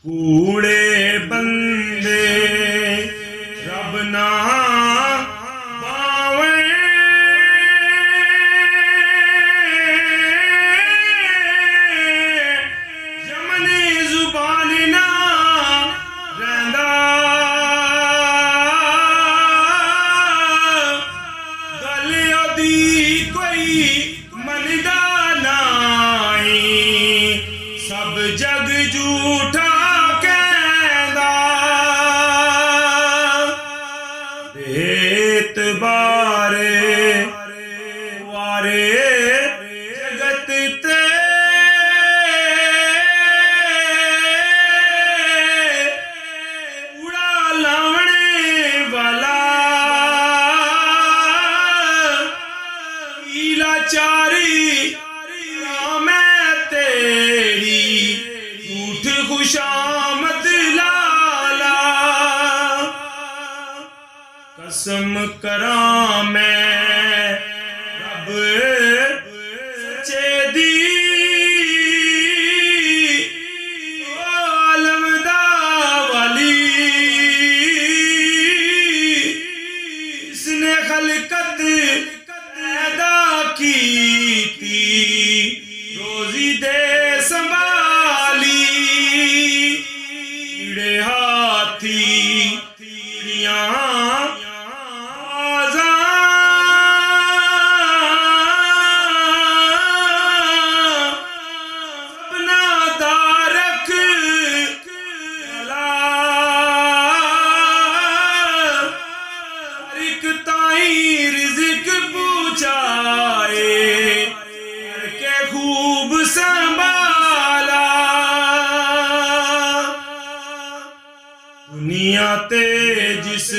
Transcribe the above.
कूड़े बंदे रब ना पावे, जमनी जुबान ना रैंदा, गल ओदी कोई मनदा नाई, सब जग झूठा एतबारे वारे जगत ते उड़ा लावने वाला, लाचारी मैं तेरी झूठ खुशामद लाला, कसम करा मैं रब सच्चे दी, आलम दा वाली, इसने खलकत पैदा कीती, रोजी दे संभाली, कीड़े हाथी तीरियां रिज़्क पूछाए के खूब संभाला, दुनिया ते जिस